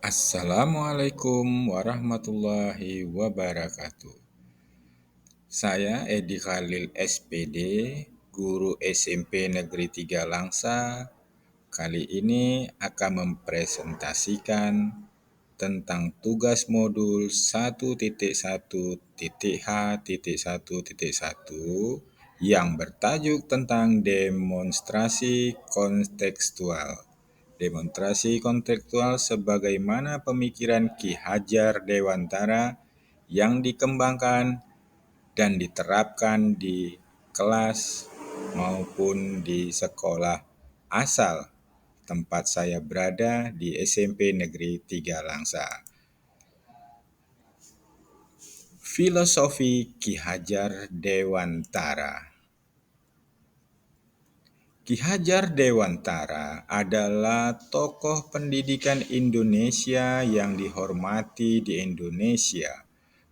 Assalamualaikum warahmatullahi wabarakatuh. Saya Edi Khalil SPD, guru SMP Negeri 3 Langsa. Kali ini akan mempresentasikan tentang tugas modul 1.1.H.1.1 yang bertajuk tentang demonstrasi kontekstual. Demonstrasi kontekstual sebagaimana pemikiran Ki Hajar Dewantara yang dikembangkan dan diterapkan di kelas maupun di sekolah asal tempat saya berada di SMP Negeri 3 Langsa. Filosofi Ki Hajar Dewantara. Ki Hajar Dewantara adalah tokoh pendidikan Indonesia yang dihormati di Indonesia.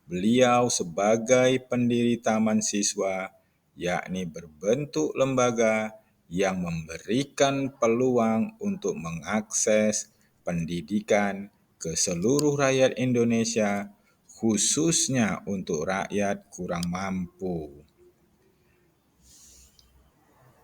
Beliau sebagai pendiri Taman Siswa, yakni berbentuk lembaga yang memberikan peluang untuk mengakses pendidikan ke seluruh rakyat Indonesia, khususnya untuk rakyat kurang mampu.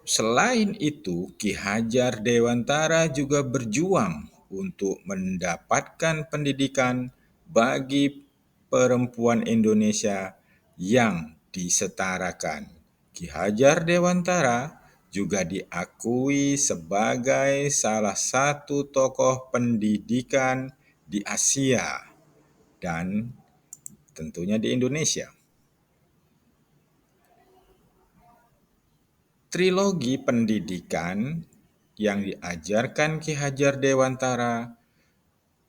Selain itu, Ki Hajar Dewantara juga berjuang untuk mendapatkan pendidikan bagi perempuan Indonesia yang disetarakan. Ki Hajar Dewantara juga diakui sebagai salah satu tokoh pendidikan di Asia dan tentunya di Indonesia. Trilogi pendidikan yang diajarkan Ki Hajar Dewantara.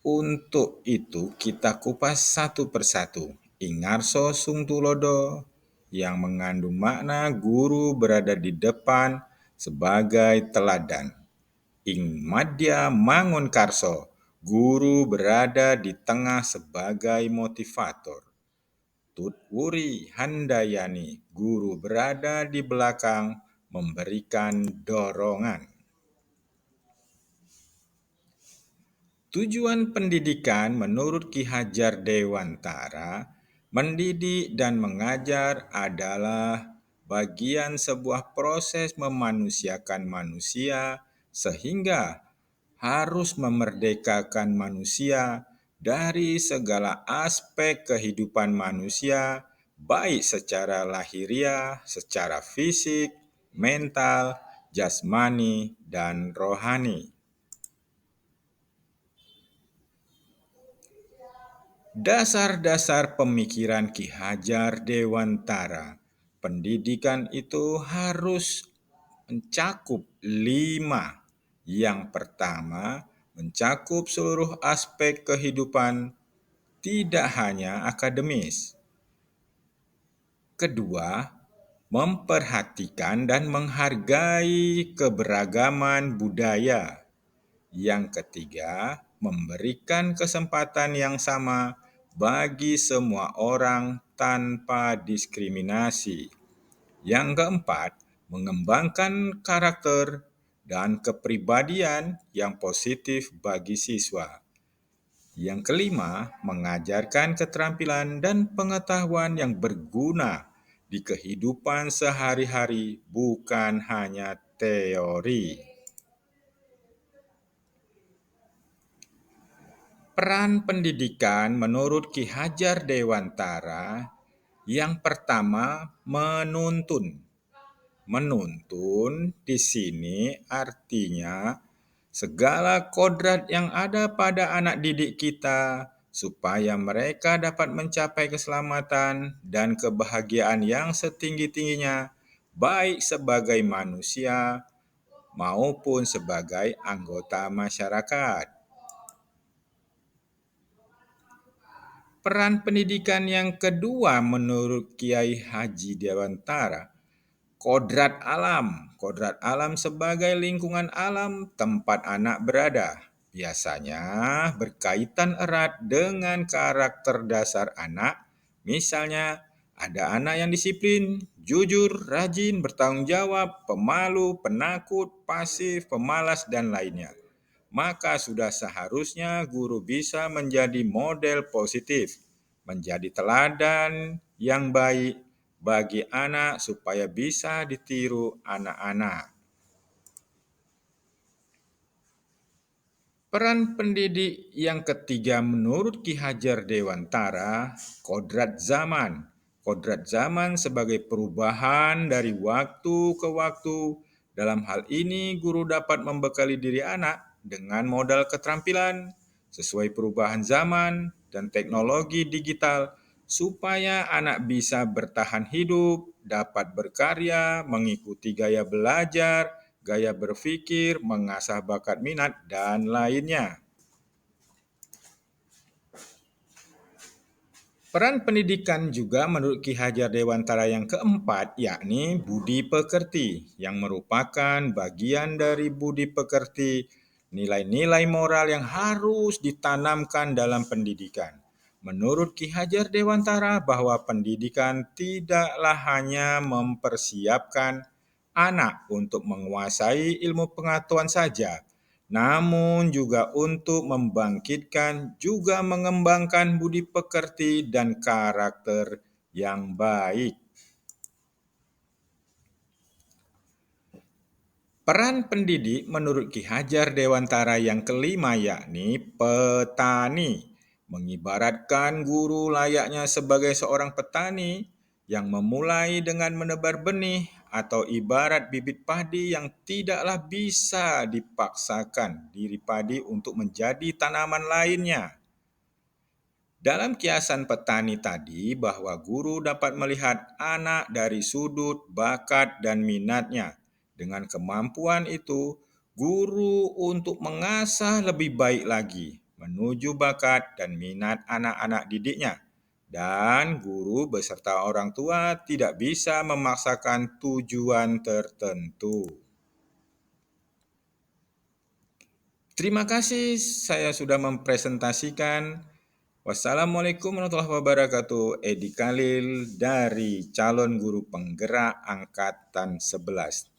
Untuk itu kita kupas satu persatu. Ingarso Sungtulodo yang mengandung makna guru berada di depan sebagai teladan. Ing Madya Mangunkarso, guru berada di tengah sebagai motivator. Tutwuri Handayani, guru berada di belakang memberikan dorongan. Tujuan pendidikan menurut Ki Hajar Dewantara, mendidik dan mengajar adalah bagian sebuah proses memanusiakan manusia sehingga harus memerdekakan manusia dari segala aspek kehidupan manusia, baik secara lahiriah, secara fisik, mental, jasmani, dan rohani. Dasar-dasar pemikiran Ki Hajar Dewantara. Pendidikan itu harus mencakup 5. Yang pertama, mencakup seluruh aspek kehidupan, tidak hanya akademis. Kedua, memperhatikan dan menghargai keberagaman budaya. Yang ketiga, memberikan kesempatan yang sama bagi semua orang tanpa diskriminasi. Yang keempat, mengembangkan karakter dan kepribadian yang positif bagi siswa. Yang kelima, mengajarkan keterampilan dan pengetahuan yang berguna di kehidupan sehari-hari, bukan hanya teori. Peran pendidikan menurut Ki Hajar Dewantara, yang pertama menuntun. Menuntun di sini artinya segala kodrat yang ada pada anak didik kita supaya mereka dapat mencapai keselamatan dan kebahagiaan yang setinggi-tingginya, baik sebagai manusia maupun sebagai anggota masyarakat. Peran pendidikan yang kedua menurut Kiai Haji Dewantara, kodrat alam. Kodrat alam sebagai lingkungan alam tempat anak berada. Biasanya berkaitan erat dengan karakter dasar anak. Misalnya, ada anak yang disiplin, jujur, rajin, bertanggung jawab, pemalu, penakut, pasif, pemalas, dan lainnya. maka sudah seharusnya guru bisa menjadi model positif, menjadi teladan yang baik bagi anak supaya bisa ditiru anak-anak. Peran pendidik yang ketiga menurut Ki Hajar Dewantara, kodrat zaman. Kodrat zaman sebagai perubahan dari waktu ke waktu. Dalam hal ini, guru dapat membekali diri anak dengan modal keterampilan sesuai perubahan zaman dan teknologi digital supaya anak bisa bertahan hidup, dapat berkarya, mengikuti gaya belajar, gaya berpikir, mengasah bakat minat, dan lainnya. Peran pendidikan juga menurut Ki Hajar Dewantara yang keempat, yakni budi pekerti, yang merupakan bagian dari budi pekerti, nilai-nilai moral yang harus ditanamkan dalam pendidikan. Menurut Ki Hajar Dewantara bahwa pendidikan tidaklah hanya mempersiapkan anak untuk menguasai ilmu pengetahuan saja, namun juga untuk membangkitkan juga mengembangkan budi pekerti dan karakter yang baik. Peran pendidik menurut Ki Hajar Dewantara yang kelima yakni petani. Mengibaratkan guru layaknya sebagai seorang petani yang memulai dengan menebar benih atau ibarat bibit padi yang tidaklah bisa dipaksakan diri padi untuk menjadi tanaman lainnya. Dalam kiasan petani tadi bahwa guru dapat melihat anak dari sudut bakat dan minatnya. Dengan kemampuan itu, guru untuk mengasah lebih baik lagi menuju bakat dan minat anak-anak didiknya. Dan guru beserta orang tua tidak bisa memaksakan tujuan tertentu. Terima kasih saya sudah mempresentasikan. Wassalamualaikum warahmatullahi wabarakatuh. Edi Khalil dari calon guru penggerak angkatan 11.